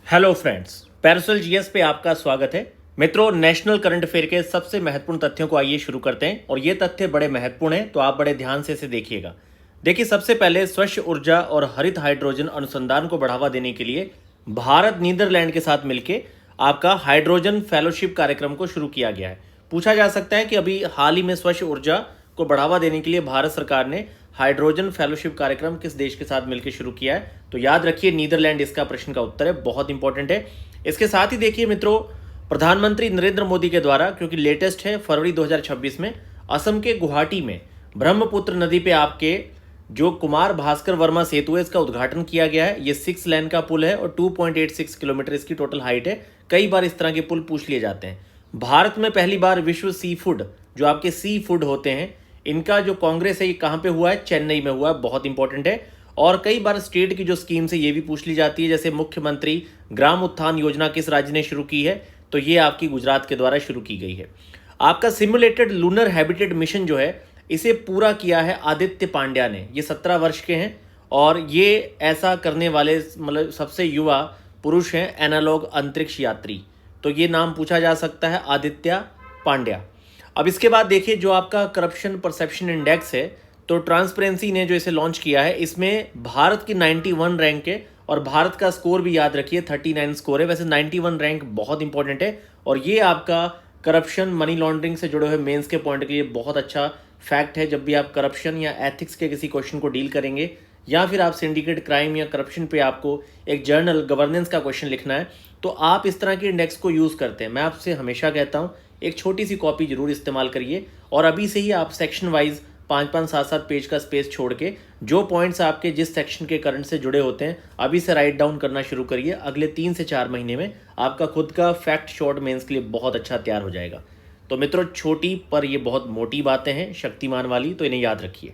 Hello friends, parasol GS पे आपका स्वागत है। मित्रों, नेशनल करंट अफेयर के सबसे महत्वपूर्ण तथ्यों को आइए शुरू करते हैं और ये तथ्य बड़े महत्वपूर्ण हैं, तो आप बड़े ध्यान से इसे देखिएगा। देखिए, सबसे पहले स्वच्छ ऊर्जा और हरित हाइड्रोजन अनुसंधान को बढ़ावा देने के लिए भारत नीदरलैंड के साथ मिलकर आपका हाइड्रोजन फेलोशिप कार्यक्रम को शुरू किया गया है। पूछा जा सकता है कि अभी हाल ही में स्वच्छ ऊर्जा को बढ़ावा देने के लिए भारत सरकार ने हाइड्रोजन फेलोशिप कार्यक्रम किस देश के साथ मिलकर शुरू किया है, तो याद रखिए नीदरलैंड इसका प्रश्न का उत्तर है, बहुत इंपॉर्टेंट है। इसके साथ ही देखिए मित्रों, प्रधानमंत्री नरेंद्र मोदी के द्वारा, क्योंकि लेटेस्ट है फरवरी 2026 में असम के गुवाहाटी में ब्रह्मपुत्र नदी पे आपके जो कुमार भास्कर वर्मा सेतु है इसका उद्घाटन किया गया है। ये 6 लेन का पुल है और 2.86 किलोमीटर इसकी टोटल हाइट है। कई बार इस तरह के पुल पूछ लिए जाते हैं। भारत में पहली बार विश्व सी फूड, जो आपके सी फूड होते हैं, इनका जो कांग्रेस है ये कहाँ पे हुआ है? चेन्नई में हुआ है, बहुत इंपॉर्टेंट है। और कई बार स्टेट की जो स्कीम है ये भी पूछ ली जाती है, जैसे मुख्यमंत्री ग्राम उत्थान योजना किस राज्य ने शुरू की है, तो ये आपकी गुजरात के द्वारा शुरू की गई है। आपका सिमुलेटेड लूनर हैबिटेट मिशन जो है इसे पूरा किया है आदित्य पांड्या ने। ये 17 वर्ष के हैं और ये ऐसा करने वाले मतलब सबसे युवा पुरुष हैं एनालॉग अंतरिक्ष यात्री। तो ये नाम पूछा जा सकता है, आदित्य पांड्या। अब इसके बाद देखिए, जो आपका करप्शन परसेप्शन इंडेक्स है, तो ट्रांसपेरेंसी ने जो इसे लॉन्च किया है, इसमें भारत की 91 रैंक है और भारत का स्कोर भी याद रखिए 39 स्कोर है। वैसे 91 रैंक बहुत इंपॉर्टेंट है और ये आपका करप्शन मनी लॉन्ड्रिंग से जुड़े हुए मेंस के पॉइंट के लिए बहुत अच्छा फैक्ट है। जब भी आप करप्शन या एथिक्स के किसी क्वेश्चन को डील करेंगे या फिर आप सिंडिकेट क्राइम या करप्शन पे आपको एक जर्नल गवर्नेंस का क्वेश्चन लिखना है, तो आप इस तरह के इंडेक्स को यूज़ करते हैं। मैं आपसे हमेशा कहता हूँ एक छोटी सी कॉपी जरूर इस्तेमाल करिए और अभी से ही आप सेक्शन वाइज 5-5, 7-7 पेज का स्पेस छोड़ के जो पॉइंट्स आपके जिस सेक्शन के करंट से जुड़े होते हैं अभी से राइट डाउन करना शुरू करिए। अगले 3 से 4 महीने में आपका खुद का फैक्ट शॉर्ट मेंस के लिए बहुत अच्छा तैयार हो जाएगा। तो मित्रों, छोटी पर ये बहुत मोटी बातें हैं, शक्तिमान वाली, तो इन्हें याद रखिए।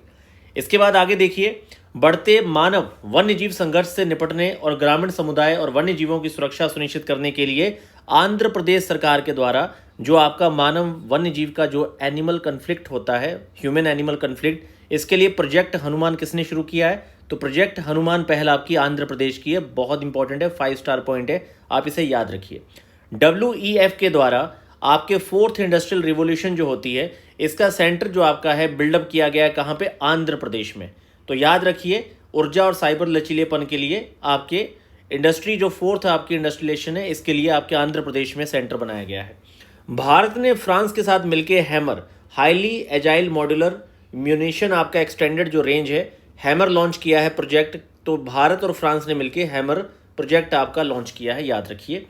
इसके बाद आगे देखिए, बढ़ते मानव वन्य जीव संघर्ष से निपटने और ग्रामीण समुदाय और वन्य जीवों की सुरक्षा सुनिश्चित करने के लिए आंध्र प्रदेश सरकार के द्वारा जो आपका मानव वन्य जीव का जो एनिमल कन्फ्लिक्ट होता है, ह्यूमन एनिमल कन्फ्लिक्ट, इसके लिए प्रोजेक्ट हनुमान किसने शुरू किया है? तो प्रोजेक्ट हनुमान पहल आपकी आंध्र प्रदेश की है, बहुत इंपॉर्टेंट है, 5 स्टार पॉइंट है, आप इसे याद रखिए। WEF के द्वारा आपके 4th इंडस्ट्रियल रिवोल्यूशन जो होती है, इसका सेंटर जो आपका है बिल्डअप किया गया है कहाँ पे? आंध्र प्रदेश में। तो याद रखिए, ऊर्जा और साइबर लचीलेपन के लिए आपके इंडस्ट्री जो 4th आपकी इंडस्ट्रियलाइजेशन है, इसके लिए आपके आंध्र प्रदेश में सेंटर बनाया गया है। भारत ने फ्रांस के साथ मिलकर hammer highly agile modular munition आपका एक्सटेंडेड जो रेंज है हैमर लॉन्च किया है प्रोजेक्ट। तो भारत और फ्रांस ने मिलकर हैमर प्रोजेक्ट आपका लॉन्च किया है, याद रखिए।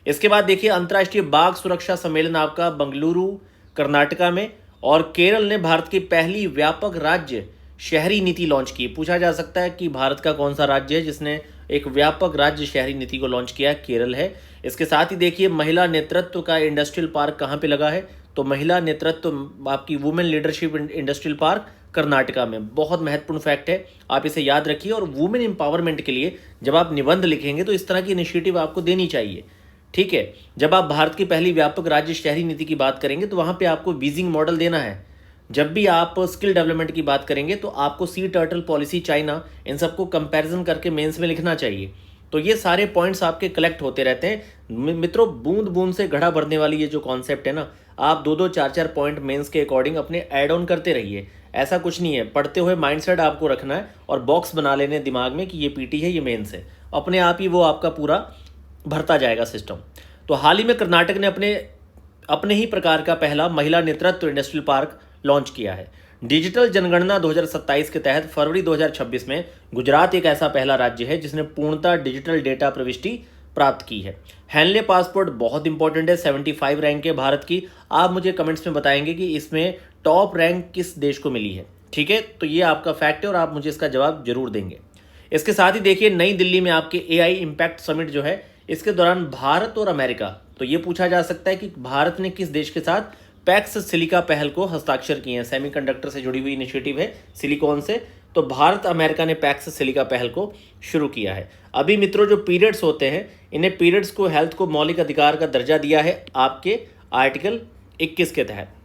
इसके बाद देखिए, अंतर्राष्ट्रीय बाघ सुरक्षा सम्मेलन आपका बंगलुरु कर्नाटका में, और केरल ने भारत की पहली व्यापक राज्य शहरी नीति लॉन्च की। पूछा जा सकता है कि भारत का कौन सा राज्य है जिसने एक व्यापक राज्य शहरी नीति को लॉन्च किया? केरल है। इसके साथ ही देखिए, महिला नेतृत्व का इंडस्ट्रियल पार्क कहाँ पे लगा है? तो महिला नेतृत्व आपकी women leadership industrial park Karnataka में, बहुत महत्वपूर्ण फैक्ट है, आप इसे याद रखिए। और वुमेन एम्पावरमेंट के लिए जब आप निबंध लिखेंगे तो इस तरह की इनिशिएटिव आपको देनी चाहिए, ठीक है। जब आप भारत की पहली व्यापक राज्य शहरी नीति की बात करेंगे तो वहाँ पे आपको बीजिंग मॉडल देना है। जब भी आप स्किल डेवलपमेंट की बात करेंगे तो आपको सी टर्टल पॉलिसी चाइना, इन सबको कंपैरिजन करके मेंस में लिखना चाहिए। तो ये सारे पॉइंट्स आपके कलेक्ट होते रहते हैं मित्रों। बूंद बूंद से घड़ा भरने वाली ये जो कॉन्सेप्ट है ना, आप 2-2, 4-4 पॉइंट मेंस के अकॉर्डिंग अपने ऐड ऑन करते रहिए। ऐसा कुछ नहीं है, पढ़ते हुए माइंडसेट आपको रखना है और बॉक्स बना लेने दिमाग में कि ये पीटी है, ये मेंस है, अपने आप ही वो आपका पूरा भरता जाएगा सिस्टम। तो हाल ही में कर्नाटक ने अपने ही प्रकार का पहला महिला नेतृत्व इंडस्ट्रियल पार्क लॉन्च किया है। डिजिटल जनगणना 2027 के तहत फरवरी 2026 में गुजरात एक ऐसा पहला राज्य है जिसने पूर्णतः डिजिटल डेटा प्रविष्टि प्राप्त की है। हैंडले पासपोर्ट बहुत इंपॉर्टेंट है, 75 रैंक है भारत की। आप मुझे कमेंट्स में बताएंगे कि इसमें टॉप रैंक किस देश को मिली है, ठीक है। तो ये आपका फैक्ट है और आप मुझे इसका जवाब जरूर देंगे। इसके साथ ही देखिए, नई दिल्ली में आपके AI इम्पैक्ट समिट जो है, इसके दौरान भारत और अमेरिका, तो ये पूछा जा सकता है कि भारत ने किस देश के साथ पैक्स सिलिका पहल को हस्ताक्षर किए हैं। सेमीकंडक्टर से जुड़ी हुई इनिशिएटिव है, सिलिकॉन से। तो भारत अमेरिका ने पैक्स सिलिका पहल को शुरू किया है। अभी मित्रों, जो पीरियड्स होते हैं, इन्हें पीरियड्स को हेल्थ को मौलिक अधिकार का दर्जा दिया है आपके आर्टिकल 21 के तहत।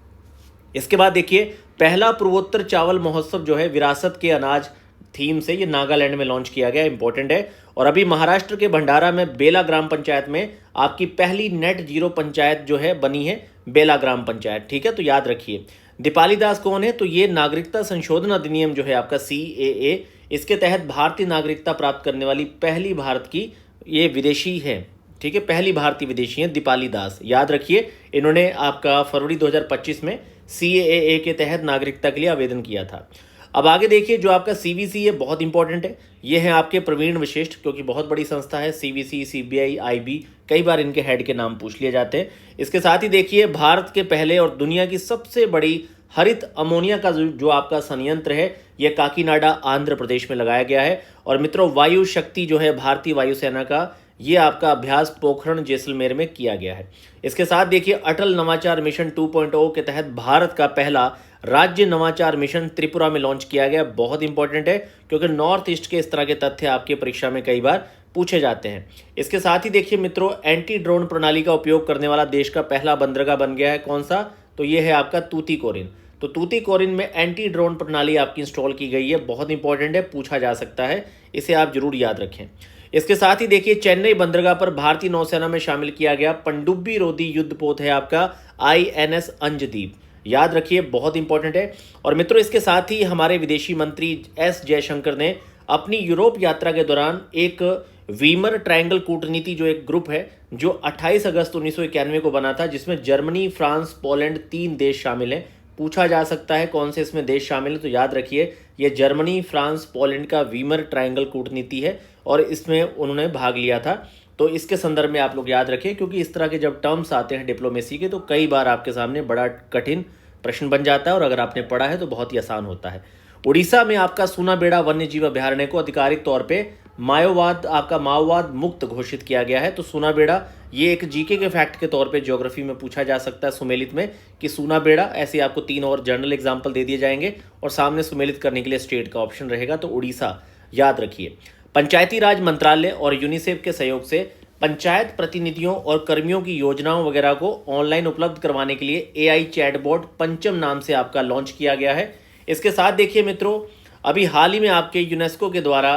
इसके बाद देखिए, पहला पूर्वोत्तर चावल महोत्सव जो है विरासत के अनाज थीम से, ये नागालैंड में लॉन्च किया गया, इंपॉर्टेंट है। और अभी महाराष्ट्र के भंडारा में बेला ग्राम पंचायत में आपकी पहली नेट जीरो पंचायत जो है बनी है, बेला ग्राम पंचायत। ठीक है, तो याद रखिए। दीपाली दास कौन है? तो ये नागरिकता संशोधन अधिनियम जो है आपका CAA, इसके तहत भारतीय नागरिकता प्राप्त करने वाली पहली भारत की ये विदेशी है। ठीक है, पहली भारतीय विदेशी है दीपाली दास, याद रखिए। इन्होंने आपका फरवरी 2025 में CAA के तहत नागरिकता के लिए आवेदन किया था। अब आगे देखिए, जो आपका CVC है बहुत इंपॉर्टेंट है। ये है आपके प्रवीण वशिष्ठ, क्योंकि बहुत बड़ी संस्था है CVC, CBI, IB, कई बार इनके हेड के नाम पूछ लिए जाते हैं। इसके साथ ही देखिए, भारत के पहले और दुनिया की सबसे बड़ी हरित अमोनिया का जो आपका संयंत्र है, यह काकीनाडा आंध्र प्रदेश में लगाया गया है। और मित्रों, वायु शक्ति जो है भारतीय वायुसेना का, ये आपका अभ्यास पोखरण जैसलमेर में किया गया है। इसके साथ देखिए, अटल नवाचार मिशन 2.0 के तहत भारत का पहला राज्य नवाचार मिशन त्रिपुरा में लॉन्च किया गया। बहुत इंपॉर्टेंट है, क्योंकि नॉर्थ ईस्ट के इस तरह के तथ्य आपके परीक्षा में कई बार पूछे जाते हैं। इसके साथ ही देखिए मित्रों, एंटी ड्रोन प्रणाली का उपयोग करने वाला देश का पहला बंदरगाह बन गया है। कौन सा? तो ये है आपका तूतीकोरिन। तो तूतीकोरिन में एंटी ड्रोन प्रणाली आपकी इंस्टॉल की गई है। बहुत इंपॉर्टेंट है, पूछा जा सकता है, इसे आप जरूर याद रखें। इसके साथ ही देखिए, चेन्नई बंदरगाह पर भारतीय नौसेना में शामिल किया गया पनडुब्बी रोधी युद्धपोत है आपका INS अंजदीप, याद रखिए, बहुत इंपॉर्टेंट है। और मित्रों, इसके साथ ही हमारे विदेशी मंत्री S जयशंकर ने अपनी यूरोप यात्रा के दौरान एक वीमर ट्रायंगल कूटनीति जो एक ग्रुप है, जो 28 अगस्त 1991 को बना था, जिसमें जर्मनी, फ्रांस, पोलैंड 3 देश शामिल हैं। पूछा जा सकता है कौन से इसमें देश शामिल है, तो याद रखिए, ये जर्मनी, फ्रांस, पोलैंड का वीमर ट्रायंगल कूटनीति है और इसमें उन्होंने भाग लिया था। तो इसके संदर्भ में आप लोग याद रखें, क्योंकि इस तरह के जब टर्म्स आते हैं डिप्लोमेसी के, तो कई बार आपके सामने बड़ा कठिन प्रश्न बन जाता है, और अगर आपने पढ़ा है तो बहुत ही आसान होता है। उड़ीसा में आपका सूनाबेड़ा वन्य जीव अभयारण्य को आधिकारिक तौर पे माओवाद मुक्त घोषित किया गया है। तो सूनाबेड़ा, ये एक जीके के फैक्ट के तौर पे ज्योग्राफी में पूछा जा सकता है सुमेलित में, कि सूनाबेड़ा, ऐसे आपको 3 और जनरल एग्जाम्पल दे दिए जाएंगे और सामने सुमेलित करने के लिए स्टेट का ऑप्शन रहेगा, तो उड़ीसा याद रखिए। पंचायती राज मंत्रालय और यूनिसेफ के सहयोग से पंचायत प्रतिनिधियों और कर्मियों की योजनाओं वगैरह को ऑनलाइन उपलब्ध करवाने के लिए AI चैटबॉट पंचम नाम से आपका लॉन्च किया गया है। इसके साथ देखिए मित्रों, अभी हाल ही में आपके यूनेस्को के द्वारा,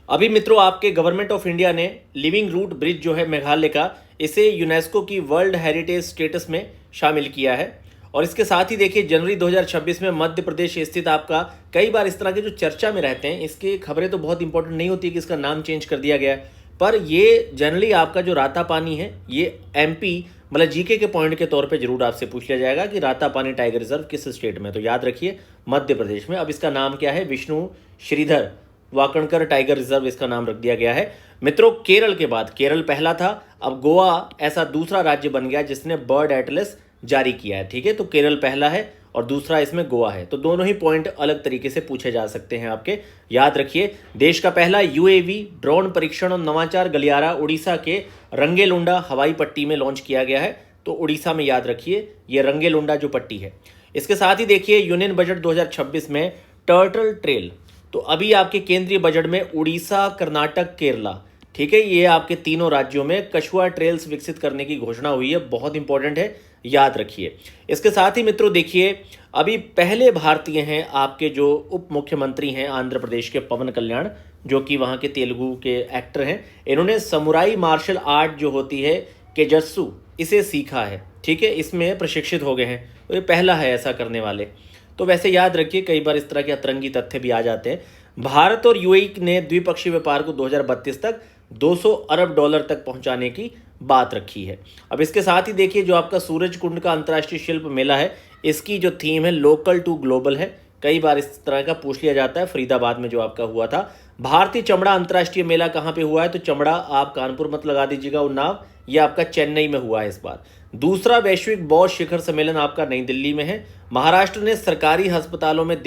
अभी मित्रों आपके गवर्नमेंट ऑफ इंडिया ने लिविंग रूट ब्रिज जो है मेघालय का, इसे यूनेस्को की वर्ल्ड हेरिटेज स्टेटस में शामिल किया है। और इसके साथ ही देखिए, जनवरी 2026 में मध्य प्रदेश स्थित आपका, कई बार इस तरह के जो चर्चा में रहते हैं, इसकी खबरें तो बहुत इंपॉर्टेंट नहीं होती कि इसका नाम चेंज कर दिया गया है, पर ये जनरली आपका जो रातापानी है, ये MP मतलब जीके के पॉइंट के तौर पे जरूर आपसे पूछ लिया जाएगा कि रातापानी टाइगर रिजर्व किस स्टेट में, तो याद रखिए मध्य प्रदेश में। अब इसका नाम क्या है? विष्णु श्रीधर वाकणकर टाइगर रिजर्व इसका नाम रख दिया गया है। मित्रों, केरल के बाद, केरल पहला था, अब गोवा ऐसा दूसरा राज्य बन गया जिसने बर्ड एटलस जारी किया है। ठीक है, तो केरल पहला है और दूसरा इसमें गोवा है, तो दोनों ही पॉइंट अलग तरीके से पूछे जा सकते हैं आपके, याद रखिए। देश का पहला UAV ड्रोन परीक्षण और नवाचार गलियारा उड़ीसा के रंगेलुंडा हवाई पट्टी में लॉन्च किया गया है। तो उड़ीसा में याद रखिए, ये रंगेलुंडा जो पट्टी है। इसके साथ ही देखिए, यूनियन बजट 2026 में टर्टल ट्रेल, तो अभी आपके केंद्रीय बजट में उड़ीसा, कर्नाटक, केरला, ठीक है, ये आपके तीनों राज्यों में कछुआ ट्रेल्स विकसित करने की घोषणा हुई है। बहुत इंपॉर्टेंट है, याद रखिए। इसके साथ ही मित्रों देखिए, अभी पहले भारतीय हैं आपके जो उप मुख्यमंत्री हैं आंध्र प्रदेश के, पवन कल्याण, जो कि वहाँ के तेलुगु के एक्टर हैं। इन्होंने समुराई मार्शल आर्ट जो होती है केजत्सु, इसे सीखा है। ठीक है, इसमें प्रशिक्षित हो गए हैं, तो ये पहला है ऐसा करने वाले। तो वैसे याद रखिए, कई बार इस तरह के अतरंगी तथ्य भी आ जाते हैं। भारत और UAE ने द्विपक्षीय व्यापार को 2032 तक $200 अरब तक पहुंचाने की बात रखी है। अब इसके साथ ही देखिए, जो आपका सूरज कुंड का अंतर्राष्ट्रीय शिल्प मेला है, इसकी जो थीम है लोकल टू ग्लोबल है। कई बार इस तरह का पूछ लिया जाता है, फरीदाबाद में जो आपका हुआ था। भारतीय चमड़ा अंतर्राष्ट्रीय मेला कहाँ पे हुआ है? तो चमड़ा आप कानपुर मत लगा दीजिएगा उन्नाव, ये आपका चेन्नई में हुआ है इस बार। दूसरा वैश्विक बौद्ध शिखर सम्मेलन आपका नई दिल्ली में है। महाराष्ट्र ने सरकारी अस्पतालों में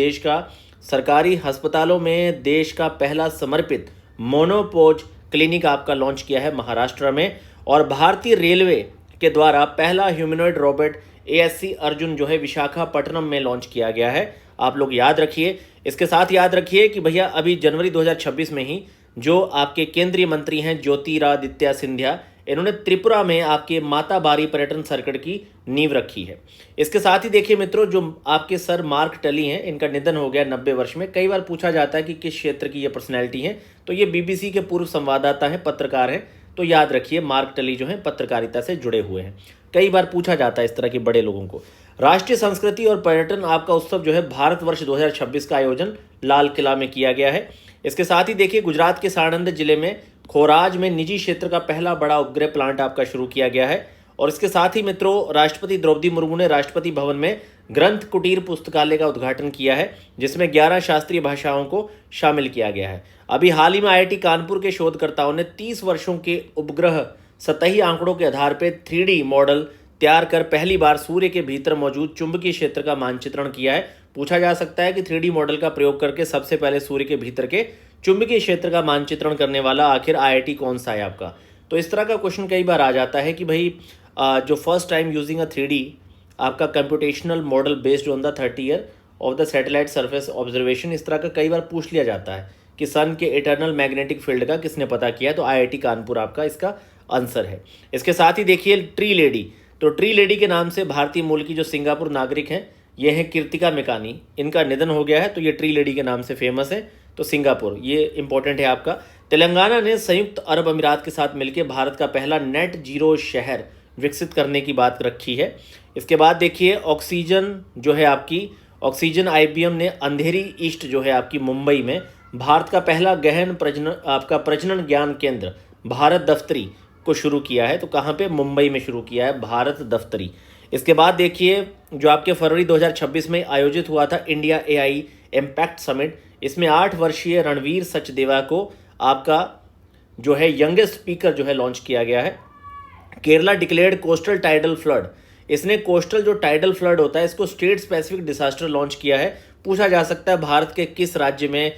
देश का पहला समर्पित मोनोपोज क्लिनिक आपका लॉन्च किया है महाराष्ट्र में। और भारतीय रेलवे के द्वारा पहला ह्यूमनॉइड रोबोट ASC अर्जुन जो है विशाखापट्टनम में लॉन्च किया गया है। आप लोग याद रखिए। इसके साथ याद रखिए कि भैया अभी जनवरी 2026 में ही जो आपके केंद्रीय मंत्री हैं ज्योतिरादित्य सिंधिया, इन्होंने त्रिपुरा में आपके माताबारी पर्यटन सर्किट की नींव रखी है। इसके साथ ही देखिए मित्रों, जो आपके सर मार्क टली हैं, इनका निधन हो गया 90 वर्ष में। कई बार पूछा जाता है कि किस क्षेत्र की ये पर्सनैलिटी है, तो ये बीबीसी के पूर्व संवाददाता हैं, पत्रकार हैं। तो याद रखिए मार्क टली जो है पत्रकारिता से जुड़े हुए हैं। कई बार पूछा जाता है इस तरह के बड़े लोगों को। राष्ट्रीय संस्कृति और पर्यटन आपका उत्सव जो है भारतवर्ष 2026 का आयोजन लाल किला में किया गया है। इसके साथ ही देखिए गुजरात के साणंद जिले में खोराज में निजी क्षेत्र का पहला बड़ा उपग्रह प्लांट आपका शुरू किया गया है। और इसके साथ ही मित्रों, राष्ट्रपति द्रौपदी मुर्मू ने राष्ट्रपति भवन में ग्रंथ कुटीर पुस्तकालय का उद्घाटन किया है, जिसमें 11 शास्त्रीय भाषाओं को शामिल किया गया है। अभी हाल ही में IIT कानपुर के शोधकर्ताओं ने 30 वर्षों के उपग्रह सतही आंकड़ों के आधार पर 3D मॉडल तैयार कर पहली बार सूर्य के भीतर मौजूद चुंबकीय क्षेत्र का मानचित्रण किया है। पूछा जा सकता है कि 3D मॉडल का प्रयोग करके सबसे पहले सूर्य के भीतर के चुंबकीय क्षेत्र का मानचित्रण करने वाला आखिर IIT कौन सा है आपका। तो इस तरह का क्वेश्चन कई बार आ जाता है कि भाई जो first time using a 3D आपका computational model based on the 30 year of the satellite surface observation, इस तरह का कई बार पूछ लिया जाता है कि सन के इटर्नल मैग्नेटिक फील्ड का किसने पता किया है। तो IIT कानपुर आपका इसका आंसर है। इसके साथ ही देखिए ट्री लेडी, तो ट्री लेडी के नाम से भारतीय मूल की जो सिंगापुर नागरिक हैं, ये हैं कृतिका मेकानी। इनका निधन हो गया है, तो ये ट्री लेडी के नाम से फेमस है। तो सिंगापुर ये इंपॉर्टेंट है आपका। तेलंगाना ने संयुक्त अरब अमीरात के साथ मिलकर भारत का पहला नेट जीरो शहर विकसित करने की बात रखी है। इसके बाद देखिए ऑक्सीजन जो है आपकी ऑक्सीजन IBM ने अंधेरी ईस्ट जो है आपकी मुंबई में भारत का पहला गहन प्रजनन ज्ञान केंद्र भारत दफ्तरी को शुरू किया है। तो कहाँ पे? मुंबई में शुरू किया है भारत दफ्तरी। इसके बाद देखिए जो आपके फरवरी 2026 में आयोजित हुआ था इंडिया AI इम्पैक्ट समिट, इसमें 8 वर्षीय रणवीर सचदेवा को आपका जो है यंगेस्ट स्पीकर जो है लॉन्च किया गया है। Kerala declared coastal tidal flood, इसने कोस्टल जो टाइडल फ्लड होता है इसको स्टेट स्पेसिफिक डिजास्टर लॉन्च किया है। पूछा जा सकता है भारत के किस राज्य में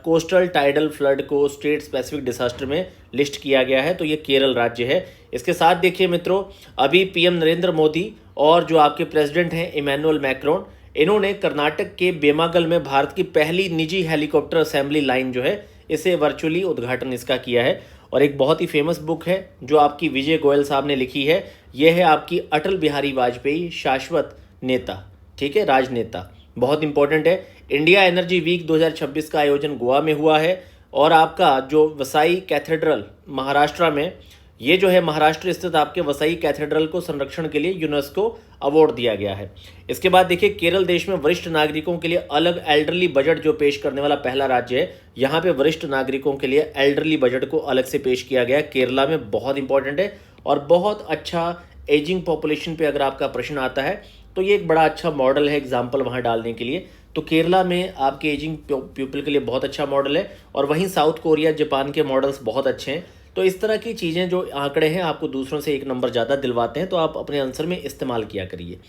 कोस्टल टाइडल फ्लड को स्टेट स्पेसिफिक डिजास्टर में लिस्ट किया गया है, तो ये केरल राज्य है। इसके साथ देखिए मित्रों, अभी PM नरेंद्र मोदी और जो आपके प्रेसिडेंट हैं इमैनुअल मैक्रोन, इन्होंने कर्नाटक के बेमागल में भारत की पहली निजी हेलीकॉप्टर असेंबली लाइन जो है इसे वर्चुअली उद्घाटन इसका किया है। और एक बहुत ही फेमस बुक है जो आपकी विजय गोयल साहब ने लिखी है, यह है आपकी अटल बिहारी वाजपेयी शाश्वत नेता, ठीक है, राजनेता, बहुत इंपॉर्टेंट है। इंडिया एनर्जी वीक 2026 का आयोजन गोवा में हुआ है। और आपका जो वसाई कैथेड्रल महाराष्ट्र में, ये जो है महाराष्ट्र स्थित आपके वसाई कैथेड्रल को संरक्षण के लिए यूनेस्को अवार्ड दिया गया है। इसके बाद देखिए केरल देश में वरिष्ठ नागरिकों के लिए अलग एल्डरली बजट जो पेश करने वाला पहला राज्य है। यहाँ पे वरिष्ठ नागरिकों के लिए एल्डरली बजट को अलग से पेश किया गया है केरला में, बहुत इंपॉर्टेंट है। और बहुत अच्छा एजिंग पॉपुलेशन पे अगर आपका प्रश्न आता है तो ये एक बड़ा अच्छा मॉडल है एग्जाम्पल वहाँ डालने के लिए। तो केरला में आपके एजिंग पीपल के लिए बहुत अच्छा मॉडल है। और वहीं साउथ कोरिया जापान के मॉडल्स बहुत अच्छे हैं। तो इस तरह की चीज़ें जो आंकड़े हैं आपको दूसरों से 1 नंबर ज़्यादा दिलवाते हैं, तो आप अपने आंसर में इस्तेमाल किया करिए।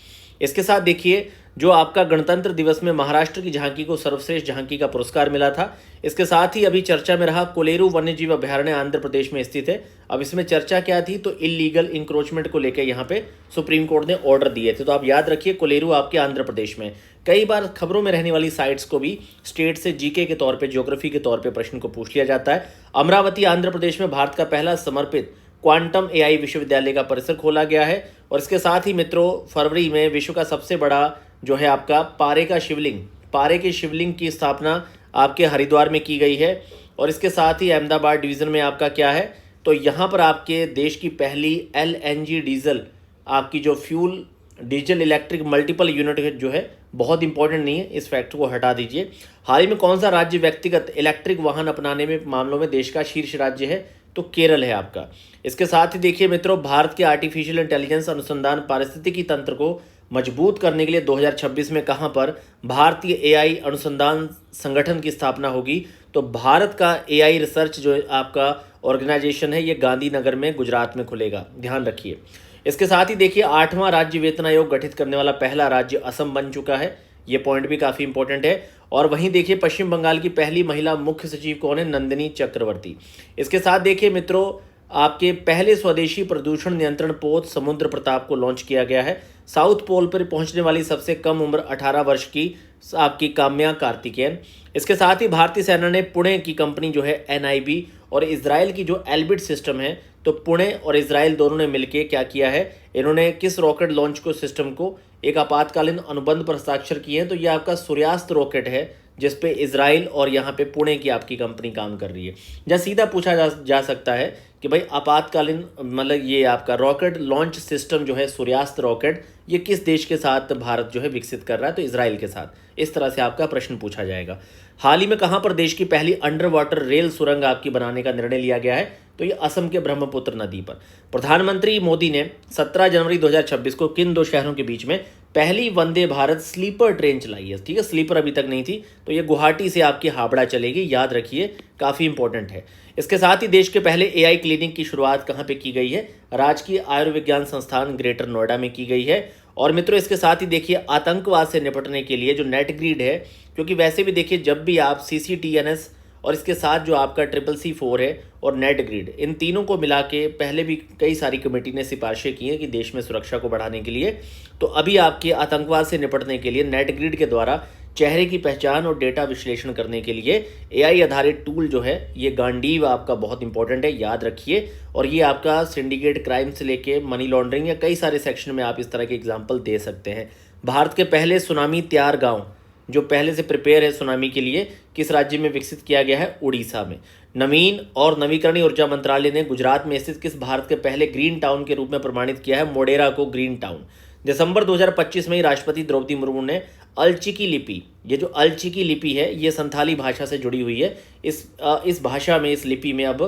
इसके साथ देखिए जो आपका गणतंत्र दिवस में महाराष्ट्र की झांकी को सर्वश्रेष्ठ झांकी का पुरस्कार मिला था। इसके साथ ही अभी चर्चा में रहा कोलेरू वन्यजीव अभयारण्य आंध्र प्रदेश में स्थित है। अब इसमें चर्चा क्या थी, तो इलीगल इंक्रोचमेंट को लेकर यहाँ पे सुप्रीम कोर्ट ने ऑर्डर दिए थे। तो आप याद रखिए कोलेरू आपके आंध्र प्रदेश में। कई बार खबरों में रहने वाली साइट्स को भी स्टेट से जीके के तौर पे, ज्योग्राफी के तौर पे प्रश्न को पूछ लिया जाता है। अमरावती आंध्र प्रदेश में भारत का पहला समर्पित क्वांटम AI विश्वविद्यालय का परिसर खोला गया है। और इसके साथ ही मित्रों फरवरी में विश्व का सबसे बड़ा जो है आपका पारे के शिवलिंग की स्थापना आपके हरिद्वार में की गई है। और इसके साथ ही अहमदाबाद डिवीज़न में आपका क्या है, तो यहाँ पर आपके देश की पहली LNG डीजल आपकी जो fuel diesel electric multiple unit जो है, बहुत इंपॉर्टेंट नहीं है, इस फैक्ट को हटा दीजिए। हाल ही में कौन सा राज्य व्यक्तिगत इलेक्ट्रिक वाहन अपनाने में मामलों में देश का शीर्ष राज्य है, तो केरल है आपका। इसके साथ ही देखिए मित्रों भारत के आर्टिफिशियल इंटेलिजेंस अनुसंधान पारिस्थितिकी तंत्र को मजबूत करने के लिए 2026 में कहां पर भारतीय AI अनुसंधान संगठन की स्थापना होगी, तो भारत का AI रिसर्च जो आपका ऑर्गेनाइजेशन है ये गांधीनगर में गुजरात में खुलेगा, ध्यान रखिए। इसके साथ ही देखिए 8वां राज्य वेतन आयोग गठित करने वाला पहला राज्य असम बन चुका है, ये पॉइंट भी काफ़ी इंपॉर्टेंट है। और वहीं देखिए पश्चिम बंगाल की पहली महिला मुख्य सचिव कौन है, नंदिनी चक्रवर्ती। इसके साथ देखिए मित्रों आपके पहले स्वदेशी प्रदूषण नियंत्रण पोत समुद्र प्रताप को लॉन्च किया गया है। साउथ पोल पर पहुंचने वाली सबसे कम उम्र 18 वर्ष की आपकी काम्या कार्तिकेयन। इसके साथ ही भारतीय सेना ने पुणे की कंपनी जो है NIB और इजराइल की जो एल्बिट सिस्टम है, तो पुणे और इजराइल दोनों ने मिलकर क्या किया है, इन्होंने किस रॉकेट लॉन्च को सिस्टम को एक आपातकालीन अनुबंध पर हस्ताक्षर किए हैं। तो ये आपका सूर्यास्त रॉकेट है जिस पे इजराइल और यहाँ पे पुणे की आपकी कंपनी काम कर रही है। जहाँ सीधा पूछा जा सकता है कि भाई आपातकालीन मतलब ये आपका रॉकेट लॉन्च सिस्टम जो है सूर्यास्त रॉकेट, ये किस देश के साथ भारत जो है विकसित कर रहा है, तो इजराइल के साथ। इस तरह से आपका प्रश्न पूछा जाएगा। हाल ही में कहाँ पर देश की पहली अंडर वाटर रेल सुरंग आपकी बनाने का निर्णय लिया गया है, तो ये असम के ब्रह्मपुत्र नदी पर। प्रधानमंत्री मोदी ने 17 जनवरी 2026 को किन दो शहरों के बीच में पहली वंदे भारत स्लीपर ट्रेन चलाई है? ठीक है, स्लीपर अभी तक नहीं थी, तो ये गुवाहाटी से आपकी हावड़ा चलेगी, याद रखिए, काफ़ी इंपॉर्टेंट है। इसके साथ ही देश के पहले एआई क्लिनिक की शुरुआत कहाँ पे की गई है? राजकीय आयुर्विज्ञान संस्थान ग्रेटर नोएडा में की गई है। और मित्रों इसके साथ ही देखिए आतंकवाद से निपटने के लिए जो नेट ग्रिड है, क्योंकि वैसे भी देखिए जब भी आप CCTNS और इसके साथ जो आपका CCC4 है और नेट ग्रिड, इन तीनों को मिला के पहले भी कई सारी कमेटी ने सिफारिशें की हैं कि देश में सुरक्षा को बढ़ाने के लिए। तो अभी आपके आतंकवाद से निपटने के लिए नेट ग्रिड के द्वारा चेहरे की पहचान और डेटा विश्लेषण करने के लिए AI आधारित टूल जो है, ये गांडीव आपका बहुत इंपॉर्टेंट है, याद रखिए। और ये आपका सिंडिकेट क्राइम से लेके मनी लॉन्ड्रिंग या कई सारे सेक्शन में आप इस तरह के एग्जाम्पल दे सकते हैं। भारत के पहले सुनामी तैयार गाँव जो पहले से प्रिपेयर है सुनामी के लिए, किस राज्य में विकसित किया गया है? उड़ीसा में। नवीन और नवीकरणीय ऊर्जा मंत्रालय ने गुजरात में स्थित किस भारत के पहले ग्रीन टाउन के रूप में प्रमाणित किया है? मोडेरा को ग्रीन टाउन। दिसंबर 2025 में ही राष्ट्रपति द्रौपदी मुर्मू ने अलचिकी लिपि, ये जो अलचिकी लिपि है ये संथाली भाषा से जुड़ी हुई है। इस भाषा में, इस लिपि में अब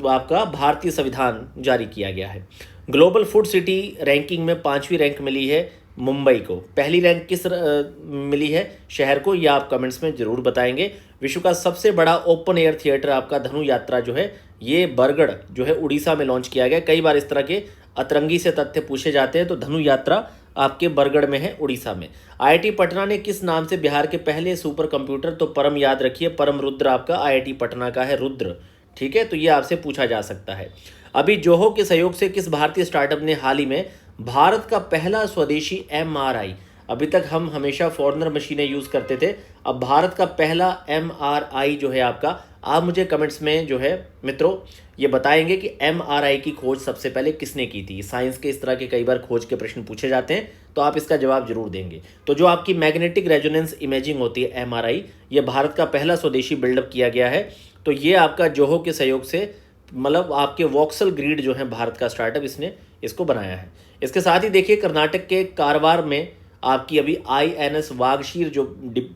आपका भारतीय संविधान जारी किया गया है। ग्लोबल फूड सिटी रैंकिंग में 5वीं रैंक मिली है मुंबई को। पहली रैंक किस मिली है शहर को, ये आप कमेंट्स में जरूर बताएंगे। विश्व का सबसे बड़ा ओपन एयर थिएटर आपका धनु यात्रा जो है, ये बरगढ़ जो है उड़ीसा में लॉन्च किया गया। कई बार इस तरह के अतरंगी से तथ्य पूछे जाते हैं, तो धनु यात्रा आपके बरगढ़ में है, उड़ीसा में। IIT पटना ने किस नाम से बिहार के पहले सुपर कंप्यूटर, तो परम, याद रखिए, परम रुद्र आपका IIT पटना का है, रुद्र। ठीक है, तो ये आपसे पूछा जा सकता है। अभी जोहो के सहयोग से किस भारतीय स्टार्टअप ने हाल ही में भारत का पहला स्वदेशी MRI, अभी तक हम हमेशा फॉरेनर मशीनें यूज़ करते थे, अब भारत का पहला MRI जो है आपका, आप मुझे कमेंट्स में जो है मित्रों ये बताएंगे कि MRI की खोज सबसे पहले किसने की थी। साइंस के इस तरह के कई बार खोज के प्रश्न पूछे जाते हैं, तो आप इसका जवाब जरूर देंगे। तो जो आपकी मैग्नेटिक रेजोनेंस इमेजिंग होती है MRI, ये भारत का पहला स्वदेशी बिल्डअप किया गया है। तो ये आपका जोहो के सहयोग से, मतलब आपके वॉक्सल ग्रिड जो है भारत का स्टार्टअप, इसने इसको बनाया है। इसके साथ ही देखिए कर्नाटक के कारवार में आपकी अभी INS वागशीर जो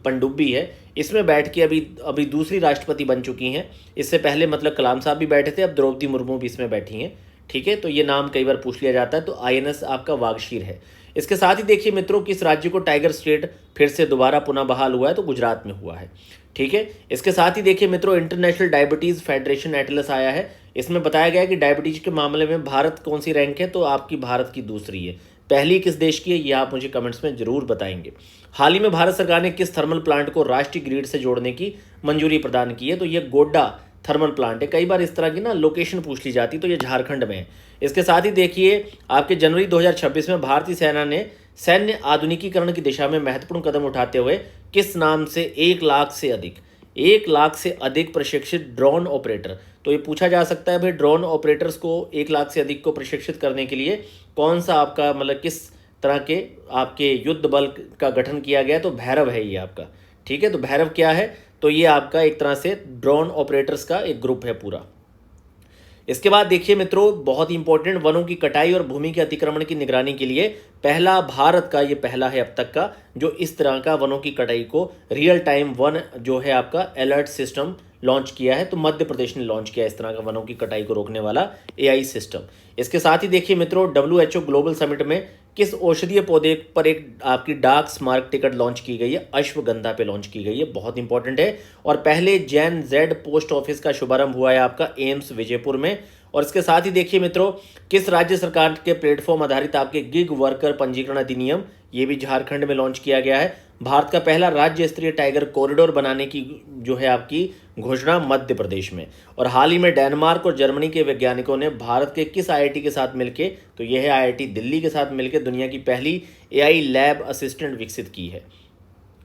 पनडुब्बी है, इसमें बैठ के अभी दूसरी राष्ट्रपति बन चुकी हैं। इससे पहले मतलब कलाम साहब भी बैठे थे, अब द्रौपदी मुर्मू भी इसमें बैठी हैं। ठीक है, तो ये नाम कई बार पूछ लिया जाता है, तो INS आपका वागशीर है। इसके साथ ही देखिए मित्रों, किस राज्य को टाइगर स्टेट फिर से दोबारा पुनः बहाल हुआ है, तो गुजरात में हुआ है। ठीक है, इसके साथ ही देखिए मित्रों, इंटरनेशनल डायबिटीज़ फेडरेशन एटलस आया है। इसमें बताया गया है कि डायबिटीज के मामले में भारत कौन सी रैंक है, तो आपकी भारत की दूसरी है। पहली किस देश की है, ये आप मुझे कमेंट्स में जरूर बताएंगे। हाल ही में भारत सरकार ने किस थर्मल प्लांट को राष्ट्रीय ग्रिड से जोड़ने की मंजूरी प्रदान की है, तो ये गोड्डा थर्मल प्लांट है। कई बार इस तरह की ना लोकेशन पूछ ली जाती, तो ये झारखंड में है। इसके साथ ही देखिए आपके जनवरी 2026 में भारतीय सेना ने सैन्य आधुनिकीकरण की दिशा में महत्वपूर्ण कदम उठाते हुए किस नाम से 1 लाख से अधिक प्रशिक्षित ड्रोन ऑपरेटर, तो ये पूछा जा सकता है भाई ड्रोन ऑपरेटर्स को 1 लाख से अधिक को प्रशिक्षित करने के लिए कौन सा आपका मतलब किस तरह के आपके युद्ध बल का गठन किया गया, तो भैरव है ये आपका। ठीक है, तो भैरव क्या है, तो ये आपका एक तरह से ड्रोन ऑपरेटर्स का एक ग्रुप है पूरा। इसके बाद देखिए मित्रों, बहुत ही इंपॉर्टेंट, वनों की कटाई और भूमि के अतिक्रमण की निगरानी के लिए पहला भारत का, ये पहला है अब तक का जो इस तरह का वनों की कटाई को रियल टाइम वन जो है आपका अलर्ट सिस्टम लॉन्च किया है। तो मध्य प्रदेश ने लॉन्च किया इस तरह का वनों की कटाई को रोकने वाला AI सिस्टम। इसके साथ ही देखिए मित्रों, WHO ग्लोबल समिट में किस औषधीय पौधे पर एक आपकी डाक स्मारक टिकट लॉन्च की गई है, अश्वगंधा पे लॉन्च की गई है, बहुत इंपॉर्टेंट है। और पहले जैन जेड पोस्ट ऑफिस का शुभारंभ हुआ है आपका एम्स विजयपुर में। और इसके साथ ही देखिए मित्रों, किस राज्य सरकार के प्लेटफॉर्म आधारित आपके गिग वर्कर पंजीकरण अधिनियम, ये भी झारखंड में लॉन्च किया गया है। भारत का पहला राज्य स्तरीय टाइगर कॉरिडोर बनाने की जो है आपकी घोषणा मध्य प्रदेश में। और हाल ही में डेनमार्क और जर्मनी के वैज्ञानिकों ने भारत के किस IIT के साथ मिलकर, तो यह है IIT दिल्ली के साथ मिलकर दुनिया की पहली AI लैब असिस्टेंट विकसित की है।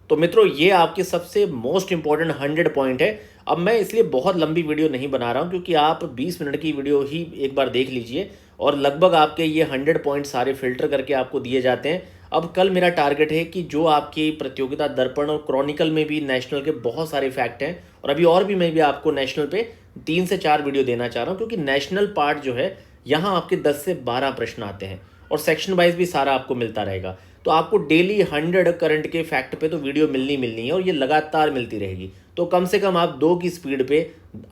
तो मित्रों, ये आपके सबसे मोस्ट इंपॉर्टेंट 100 पॉइंट है। अब मैं इसलिए बहुत लंबी वीडियो नहीं बना रहा हूँ, क्योंकि आप 20 मिनट की वीडियो ही एक बार देख लीजिए और लगभग आपके ये 100 पॉइंट सारे फिल्टर करके आपको दिए जाते हैं। अब कल मेरा टारगेट है कि जो आपकी प्रतियोगिता दर्पण और क्रॉनिकल में भी नेशनल के बहुत सारे फैक्ट हैं, और अभी और भी मैं भी आपको नेशनल पे 3 से 4 वीडियो देना चाह रहा हूँ, क्योंकि नेशनल पार्ट जो है यहाँ आपके 10 से 12 प्रश्न आते हैं और सेक्शन वाइज भी सारा आपको मिलता रहेगा। तो आपको डेली 100 करंट के फैक्ट पे तो वीडियो मिलनी है और ये लगातार मिलती रहेगी। तो कम से कम आप 2 की स्पीड पे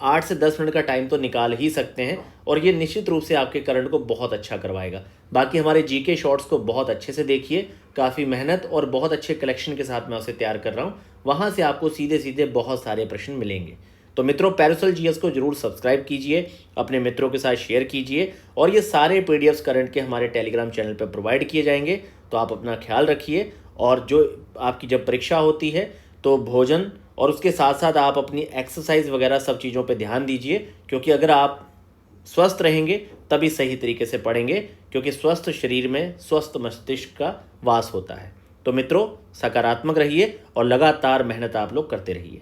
8 से 10 मिनट का टाइम तो निकाल ही सकते हैं, और ये निश्चित रूप से आपके करंट को बहुत अच्छा करवाएगा। बाकी हमारे जीके शॉर्ट्स को बहुत अच्छे से देखिए, काफ़ी मेहनत और बहुत अच्छे कलेक्शन के साथ मैं उसे तैयार कर रहा हूँ। वहाँ से आपको सीधे सीधे बहुत सारे प्रश्न मिलेंगे। तो मित्रों, पैरासोल जीएस को जरूर सब्सक्राइब कीजिए, अपने मित्रों के साथ शेयर कीजिए, और ये सारे पीडीएफ्स करंट के हमारे टेलीग्राम चैनल पर प्रोवाइड किए जाएंगे। तो आप अपना ख्याल रखिए, और जो आपकी जब परीक्षा होती है तो भोजन और उसके साथ साथ आप अपनी एक्सरसाइज वगैरह सब चीज़ों पे ध्यान दीजिए, क्योंकि अगर आप स्वस्थ रहेंगे तभी सही तरीके से पढ़ेंगे, क्योंकि स्वस्थ शरीर में स्वस्थ मस्तिष्क का वास होता है। तो मित्रों, सकारात्मक रहिए और लगातार मेहनत आप लोग करते रहिए।